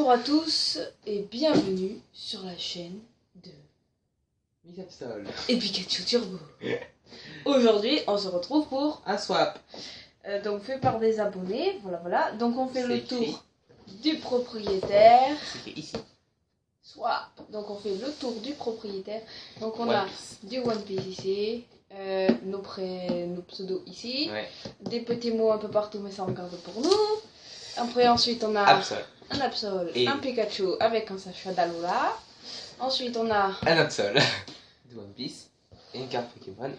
Bonjour à tous et bienvenue sur la chaîne de Misapsol et Pikachu Turbo. Aujourd'hui, on se retrouve pour un swap. Donc fait par des abonnés, voilà. Donc on fait C'est le écrit. tour du propriétaire. C'est écrit ici. Swap. Donc on fait le tour du propriétaire. Donc on One a Piece. du One Piece ici, nos pseudos ici, Ouais. des petits mots un peu partout mais ça on garde pour nous. Après ensuite on a Absol. un Absol, Et- un Pikachu avec un sachet d'Alola. Ensuite on a Un Absol. De One Piece. Et une carte Pokémon.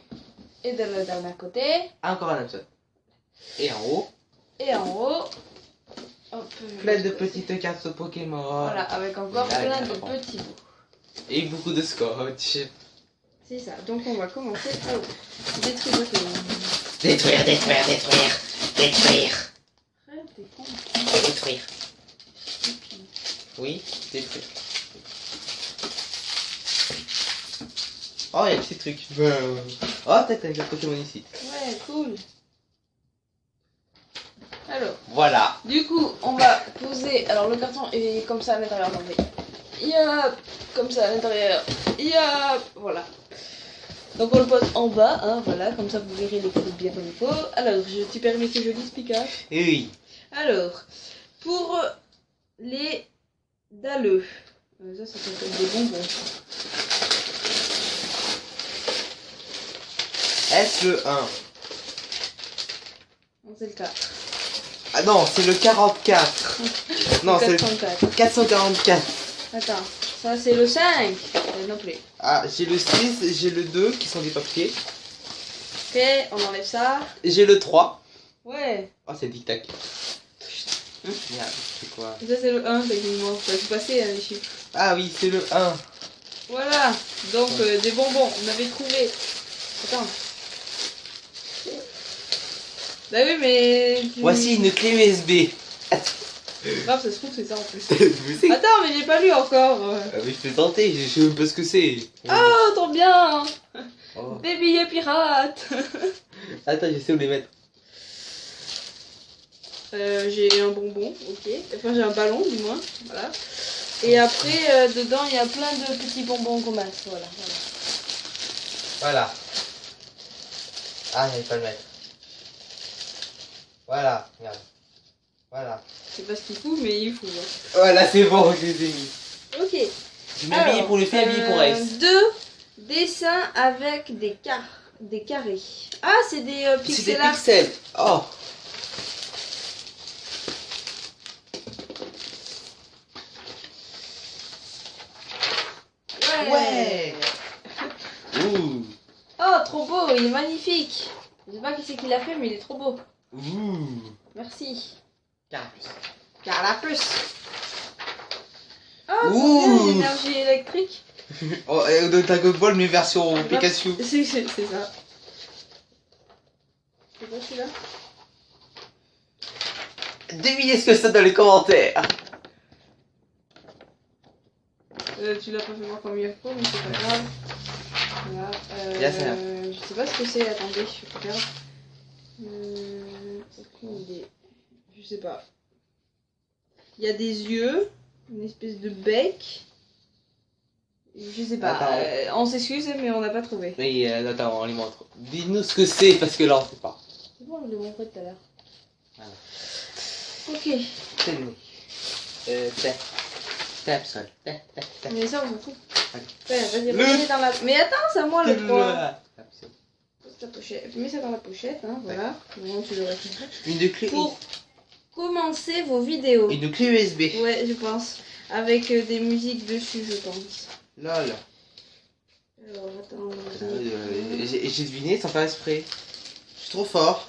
et de le d'un côté. Encore un Absol. Et en haut, Et en haut, plein de petites cartes de Pokémon. voilà, avec encore Là, plein il y de en a pas. petits bouts. Et beaucoup de scotch. C'est ça, donc on va commencer par détruire le film. Détruire, détruire, détruire. Détruire. Arrête, t'es con. Détruire. Oui, détruire. Oh, il y a des petits trucs. Oh, peut-être une carte Pokémon ici. Ouais, cool. Alors, Voilà. du coup, on va poser. Alors, le carton est comme ça à l'intérieur. Attendez. Yop, comme ça à l'intérieur. Yop, voilà. Donc, on le pose en bas, hein, voilà, comme ça vous verrez les codes bien comme il faut. Alors, je t'y permets que je lise Pika. Et oui. Alors, pour les dalleux, ça s'appelle des bonbons. Est-ce le 1? Non, c'est le 4. Ah non, c'est le 44. Non, c'est le 404. 444. Attends, ça c'est le 5. Non plus. Ah, j'ai le 6, j'ai le 2 qui sont des papiers. Ok, on enlève ça. J'ai le 3. Ouais, Oh, c'est tic-tac. Merde, c'est quoi? ça c'est le 1 techniquement. Ça c'est passé les chiffres. Ah oui, c'est le 1. Voilà, donc des bonbons, on avait trouvé. Attends. Bah oui, mais. Voici une clé USB. Grave, ça se trouve, c'est ça en plus. Vous savez? Attends, mais j'ai pas lu encore. Ah oui, je peux tenter, je sais même pas ce que c'est. Oh, trop bien! Oh. Des billets pirates! Attends, je sais où les mettre. J'ai un bonbon, ok. Enfin, j'ai un ballon, du moins. Voilà. Et après, dedans, il y a plein de petits bonbons qu'on masse. Voilà. Voilà. Ah, j'allais pas le mettre. Voilà, regarde. Voilà. Je sais pas ce qu'il fout, mais il fout. Ouais. Voilà, c'est bon, je les ai mis. Ok. Je m'ai habillé pour le film, habillé pour Ace. Deux dessins avec des carrés. Ah, c'est des C'est des pixel art. pixels. Oh. Ouais. Ouh. Oh, trop beau, il est magnifique. Je sais pas qui c'est qui l'a fait, mais il est trop beau. Ouh. Merci. Carapuce. Carapuce. Oh, trop Ouh. bien, l'énergie électrique. Oh, et de Dragon Ball, mais version Ah, Pikachu. C'est ça. C'est quoi celui-là? Devinez ce que c'est dans les commentaires. Tu l'as pas fait voir combien de fois, mais c'est pas grave. Voilà. Bien fait. Je sais pas ce que c'est, attendez, je regarde. Aucune idée. Je sais pas. Il y a des yeux, une espèce de bec. Je sais pas. Attends. On s'excuse, mais on n'a pas trouvé. Oui, attends, on les montre. Dis-nous ce que c'est, parce que là, on sait pas. C'est bon, je l'ai montré tout à l'heure. Voilà. Ok. C'est le nez. Tape sol. Tape. Mais ça, on s'en fout. Ok. Ouais, vas-y, Le- remets dans la. Mais attends, c'est à moi le 3. Tape sol. Pose ta pochette. Mets ça dans la pochette, hein, voilà. Vraiment, tu le récupères. Une clé. Pour commencer vos vidéos. Une clé USB. Ouais, je pense. Avec des musiques dessus, je pense. Lol. Alors, attends. J'ai deviné sans faire exprès. Je suis trop fort.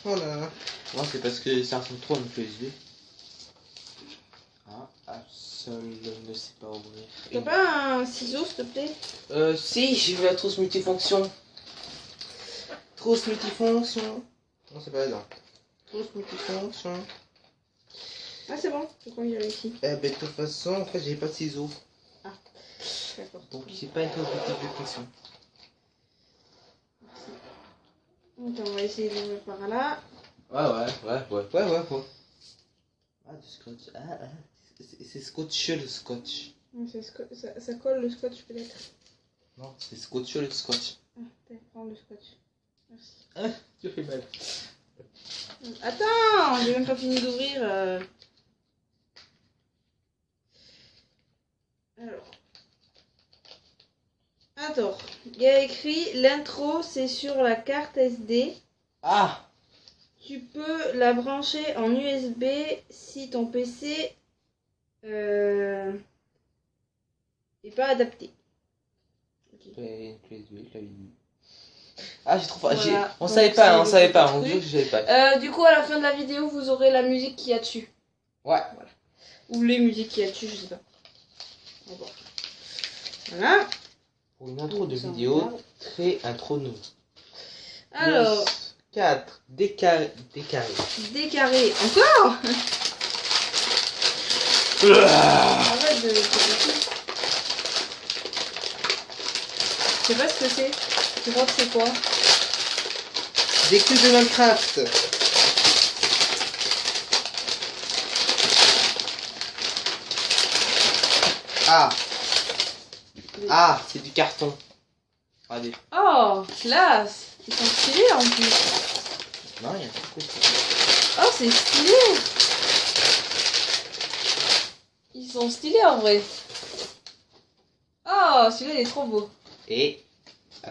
Voilà. Moi, c'est parce que ça ressemble trop à une clé USB. Ah, seul ne sait pas ouvrir. T'as pas un ciseau, s'il te plaît? Si, j'ai vu la trousse multifonction. Trousse multifonction. Non, c'est pas là-dedans. Trousse multifonction. Ah, c'est bon, c'est quoi, j'ai réussi. Eh ben, de toute façon, en fait, j'avais pas de ciseaux. D'accord. Donc, j'ai pas une trousse multifonction. Donc, on va essayer de le mettre par là. Ouais. Ah, du scotch. C'est scotcheux le scotch. Ça colle le scotch peut-être. Non, c'est scotcheux le scotch. Prends le scotch. Merci. Ah, tu fais mal. Attends, j'ai même pas fini d'ouvrir. Alors. Attends, il y a écrit l'intro, c'est sur la carte SD. Ah! Tu peux la brancher en USB si ton PC est pas adapté. Okay. Ah, j'ai trop pas. Voilà. On Donc, savait pas, c'est on savait le pas. truc. On dit que je savais pas. Du coup, à la fin de la vidéo, vous aurez la musique qu'il y a dessus. Ouais. Voilà. Ou les musiques qu'il y a dessus, je sais pas. On va voir. Voilà. Pour une intro de Ça, vidéo, on regarde. très intro nous. Alors, 4 décarré. décarré. Encore Arrête de... Je sais pas ce que c'est. Tu crois que c'est quoi? Des cubes de Minecraft. Ah. Ah, c'est du carton. Regardez. Oh, classe. Ils sont stylés en plus. Non, il y a un truc aussi. Oh, c'est stylé. Ils sont stylés en vrai. Oh, celui-là il est trop beau. Et,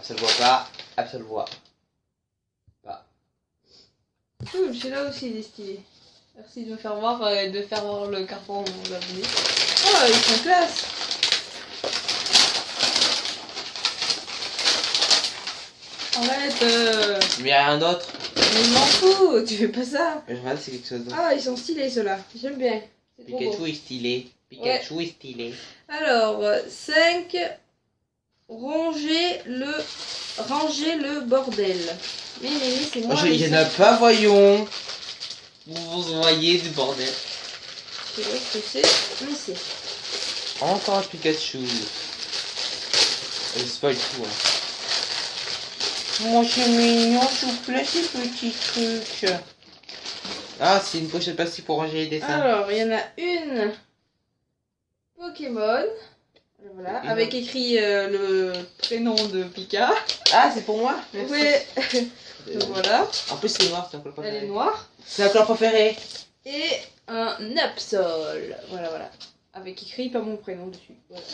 ça le voit pas, ça le voit pas. Celui-là aussi il est stylé. Merci de me faire voir, le carton aux abonnés. Oh, ils sont classe. Arrête. Mais y a rien d'autre. Mais je m'en fous, tu fais pas ça. Mais je regarde, c'est quelque chose d'autre. Ah, ils sont stylés ceux-là. J'aime bien. C'est trop beau. Pikachu est stylé. Pikachu est stylé. Alors, 5. Ranger le bordel. Mais c'est moi. Il y en a pas, voyons. Vous voyez du bordel. Je sais pas ce que c'est, mais c'est. Encore un Pikachu. Elle spoil tout. Hein. Moi c'est mignon, s'il vous plaît, ces petits trucs. Ah, c'est une pochette plastique pour ranger les dessins. Alors, il y en a une Pokémon. Voilà, avec écrit le prénom de Pika. Ah, c'est pour moi. Merci. Oui. Donc voilà. En plus, c'est noir, c'est un couleur préférée. Elle est noire. C'est la couleur préférée. Et un Absol. Voilà. Avec écrit pas mon prénom dessus. Voilà.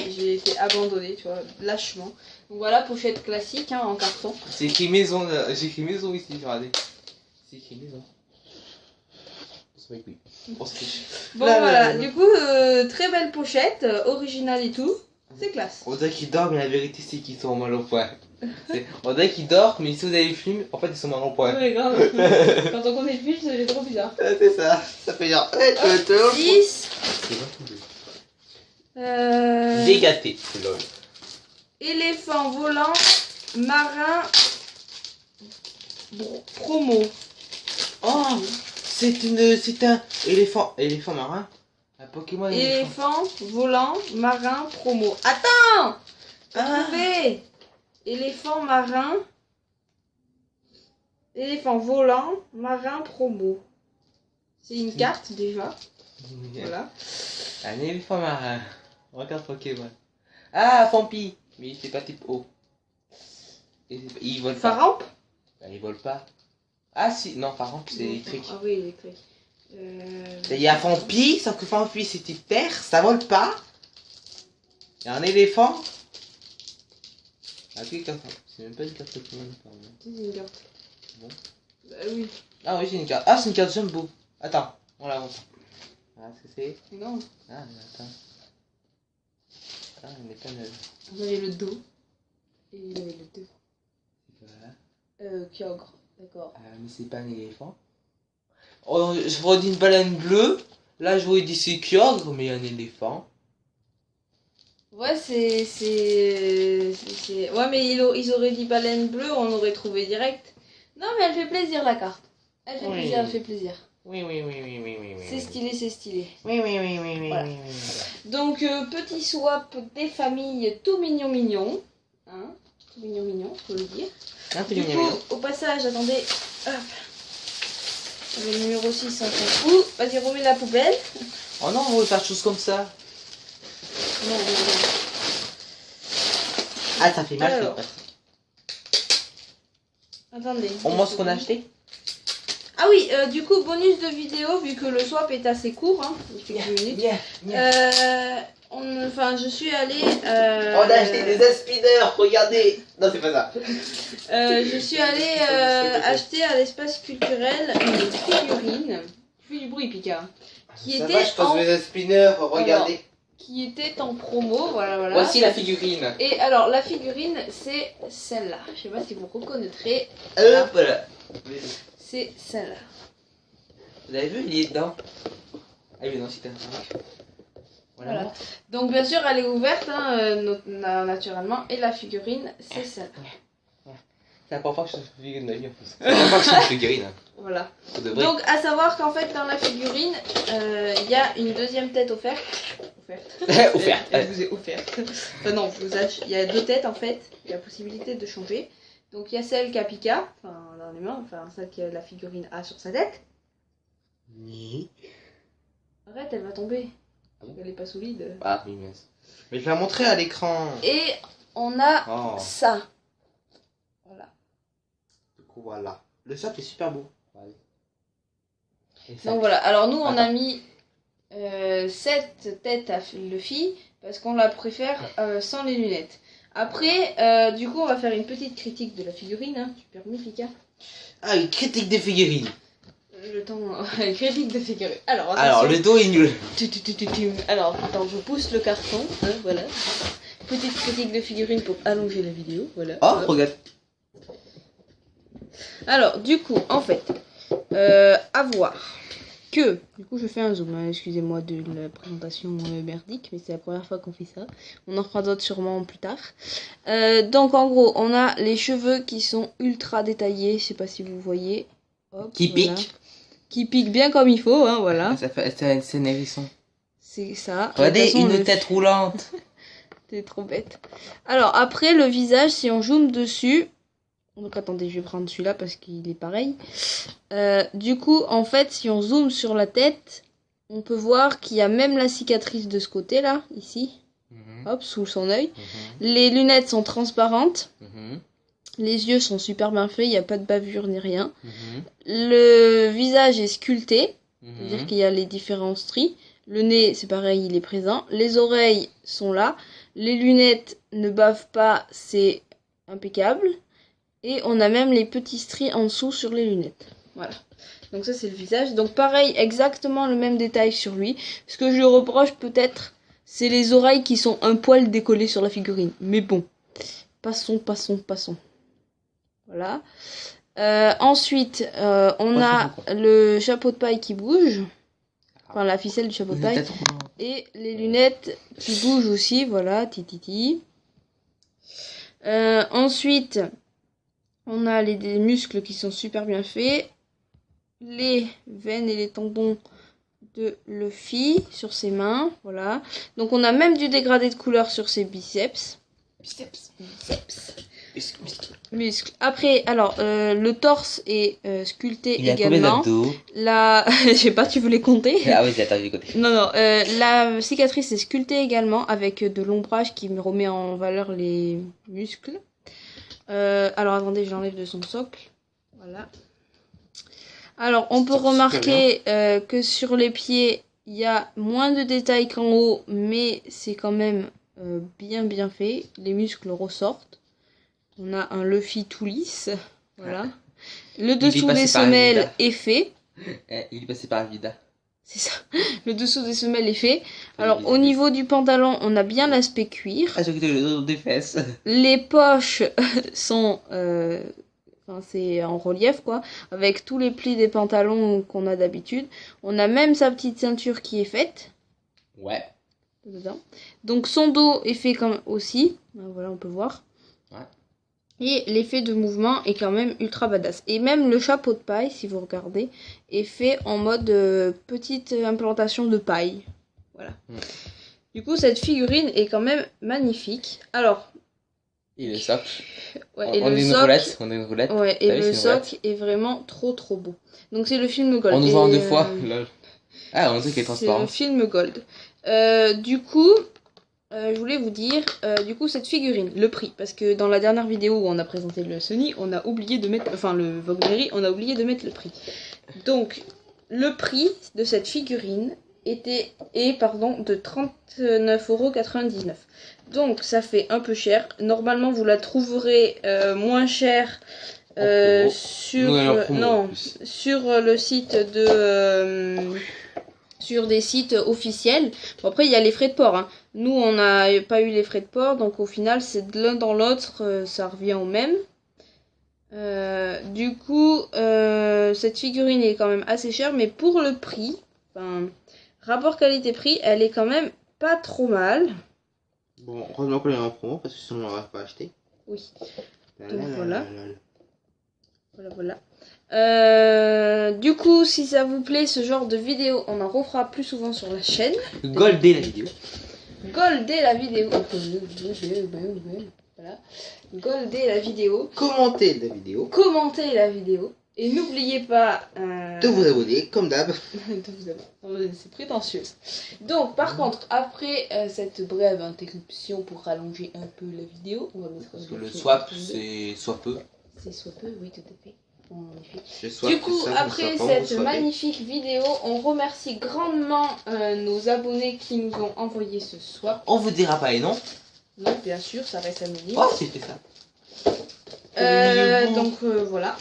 J'ai été abandonnée, tu vois, lâchement. Donc voilà, pochette classique hein, en carton. C'est écrit maison, j'ai écrit maison ici, regardez. C'est écrit maison. On se fiche. Bon Là, voilà, là. du coup, très belle pochette, originale et tout. C'est classe. On dirait qu'ils dorment, mais la vérité c'est qu'ils sont mal au point. On dirait qu'ils dorment, mais si vous avez le film, en fait ils sont mal au point. Ouais, grave. Quand on connaît le film, c'est trop bizarre. C'est ça, ça fait genre. 10. Dégâté, lol. Éléphant volant marin promo. Oh, c'est un éléphant marin. Un Pokémon Éléphant volant marin promo. Attends, trouvé. Éléphant marin. Éléphant volant marin promo. C'est une carte déjà. Voilà. Un éléphant marin. Regarde Pokémon. Ah, Fampi. Mais c'est pas type O. Il vole pas. Faramp. Ben, il vole pas. Ah si, non, Faramp c'est électrique. Ah oui, électrique. Il y a Fampi, sauf que Fampi c'est type terre, ça vole pas. Il y a un éléphant. Ah, c'est même pas une carte Pokémon, pardon. C'est une carte. Bon. Bah oui. Ah oui, c'est une carte. Ah, c'est une carte Jumbo. Attends, on la montre. Ah, ce que c'est. Non. Ah, mais attends. Ah, elle n'est pas neuve. On avait le dos. Et il avait le dos. Voilà. Kyogre. D'accord. Mais c'est pas un éléphant. Oh, je redis une baleine bleue. Là, je voyais des Kyogre, mais un éléphant. Ouais, Ouais, mais ils auraient dit baleine bleue, on aurait trouvé direct. Non, mais elle fait plaisir, la carte. Elle fait plaisir, elle fait plaisir. Oui. C'est stylé, c'est stylé. Oui. Voilà. Donc, petit swap des familles tout mignon. Hein, tout mignon, faut le dire. Ah, Du coup, au passage, attendez. Hop. Le numéro 6, on s'en fout. Vas-y, remets la poubelle. Oh non, on veut faire des choses comme ça. Non. Ah, ça fait mal. Alors. Attendez. On montre ce qu'on a acheté. Ah oui, du coup, bonus de vidéo, vu que le swap est assez court, hein, il fait 2 minutes. Enfin, je suis allée... On a acheté des aspineurs, regardez. Non, c'est pas ça. Je suis allée acheter à l'espace culturel une figurine. Tu fais du bruit, Pika. Qui Ça était va, je pense les aspineurs, regardez. Alors, qui était en promo, voilà. Voici la figurine. Et alors, la figurine, c'est celle-là. Je sais pas si vous reconnaîtrez. Hop là. C'est celle-là. Vous avez vu, il est dedans. Ah oui, non, c'était un Voilà. Donc, bien sûr, elle est ouverte, hein, naturellement. Et la figurine, c'est celle-là. C'est la première fois que je fais une figurine de la vie en plus. C'est la première fois que je fais une figurine. Voilà. Donc, à savoir qu'en fait, dans la figurine, il y a une deuxième tête offerte. Offerte. Elle vous est offerte. Enfin, non, il y a 2 têtes en fait. Il y a possibilité de changer. Donc, il y a celle qu'a Pika, enfin, dans les mains, enfin, celle que la figurine a sur sa tête. Oui. Arrête, elle va tomber. Elle est pas solide. Ah oui, mais je vais la montrer à l'écran. Et on a ça. Voilà. Du coup, voilà. Le socle est super beau. Donc voilà, alors nous on a mis cette tête à Luffy parce qu'on la préfère sans les lunettes. Après, du coup on va faire une petite critique de la figurine, hein. Tu permets, Pika? Ah, une critique des figurines. Le temps, critique de figurine. Alors, alors le dos est nul. Alors, attends, je pousse le carton, hein, voilà. Petite critique de figurine pour allonger la vidéo, voilà. Oh, regarde. Alors, du coup, en fait, à voir que, du coup, je fais un zoom, hein, excusez-moi de la présentation merdique, mais c'est la première fois qu'on fait ça. On en fera d'autres sûrement plus tard. Donc, en gros, on a les cheveux qui sont ultra détaillés, je sais pas si vous voyez. Hop, Qui voilà. pique. Qui pique bien comme il faut, hein, voilà. C'est un hérisson. C'est ça. Regardez, une tête roulante. T'es trop bête. Alors, après, le visage, si on zoome dessus... Donc, attendez, je vais prendre celui-là parce qu'il est pareil. Du coup, en fait, si on zoome sur la tête, on peut voir qu'il y a même la cicatrice de ce côté-là, ici. Hop, sous son œil. Les lunettes sont transparentes. Les yeux sont super bien faits, il n'y a pas de bavure ni rien. Le visage est sculpté, c'est-à-dire qu'il y a les différents stries. Le nez, c'est pareil, il est présent. Les oreilles sont là. Les lunettes ne bavent pas, c'est impeccable. Et on a même les petits stries en dessous sur les lunettes. Voilà. Donc ça, c'est le visage. Donc pareil, exactement le même détail sur lui. Ce que je lui reproche peut-être, c'est les oreilles qui sont un poil décollées sur la figurine. Mais bon, passons. Voilà. Ensuite, on a le chapeau de paille qui bouge. Enfin, la ficelle du chapeau de paille. Et les lunettes qui bougent aussi. Voilà, tititi. Ensuite, on a des muscles qui sont super bien faits. Les veines et les tendons de Luffy sur ses mains. Voilà. Donc, on a même du dégradé de couleur sur ses biceps. Muscles. Après, alors, le torse est sculpté également. Je sais pas, tu veux les compter? Ah oui, attends, je vais compter. Non, la cicatrice est sculptée également avec de l'ombrage qui me remet en valeur les muscles. Alors, attendez, j'enlève de son socle. Voilà. Alors, on peut remarquer que sur les pieds, il y a moins de détails qu'en haut, mais c'est quand même bien fait. Les muscles ressortent. On a un Luffy tout lisse. Voilà. Le dessous des semelles est fait. Il est passé par Vida. C'est ça. Le dessous des semelles est fait. Alors, au niveau du pantalon, on a bien l'aspect cuir. Ah, j'ai occupé le dos des fesses. Les poches sont... Enfin, c'est en relief, quoi. Avec tous les plis des pantalons qu'on a d'habitude. On a même sa petite ceinture qui est faite. Ouais. Dedans. Donc, son dos est fait comme aussi. Voilà, on peut voir. Ouais. Et l'effet de mouvement est quand même ultra badass. Et même le chapeau de paille, si vous regardez, est fait en mode petite implantation de paille. Voilà. Du coup, cette figurine est quand même magnifique. Alors, Et le soc. Ouais, On a une roulette. On a une roulette. Ouais, et T'as vu, le c'est une soc est vraiment trop beau. Donc c'est le film Gold. On nous Et, vend 2 fois. Lol. Ah, on dit qu'il est c'est transparent. le film Gold. Du coup, je voulais vous dire, cette figurine, le prix. Parce que dans la dernière vidéo où on a présenté le Sony, on a oublié de mettre, enfin le Vogue, on a oublié de mettre le prix. Donc, le prix de cette figurine est de 39,99 €. Donc, ça fait un peu cher. Normalement, vous la trouverez moins chère sur le site de... sur des sites officiels. Bon, après, il y a les frais de port. Hein. Nous, on n'a pas eu les frais de port. Donc, au final, c'est de l'un dans l'autre. Ça revient au même. Du coup, cette figurine est quand même assez chère. Mais pour le prix, rapport qualité-prix, elle est quand même pas trop mal. Bon, heureusement qu'on est en promo parce que sinon on n'aurait pas acheté. Oui. Donc, voilà. Voilà. Du coup, si ça vous plaît ce genre de vidéo, on en refera plus souvent sur la chaîne. Goldé la vidéo. Goldé la vidéo. Voilà. Goldé la vidéo. Commentez la vidéo. Commentez la vidéo. Et n'oubliez pas de vous abonner, comme d'hab. C'est prétentieux. Donc, par contre, après cette brève interruption pour rallonger un peu la vidéo, on va mettre parce que le swap, c'est soit peu. C'est soit peu, oui, tout à fait. En effet. Du coup, après cette magnifique vidéo, on remercie grandement nos abonnés qui nous ont envoyé ce swap. On vous dira pas les noms. Non, bien sûr, ça reste anonyme. Oh, c'était ça. Donc voilà.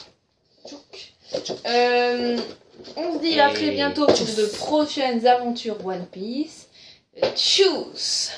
On se dit à très bientôt pour de prochaines aventures One Piece. Tchuss!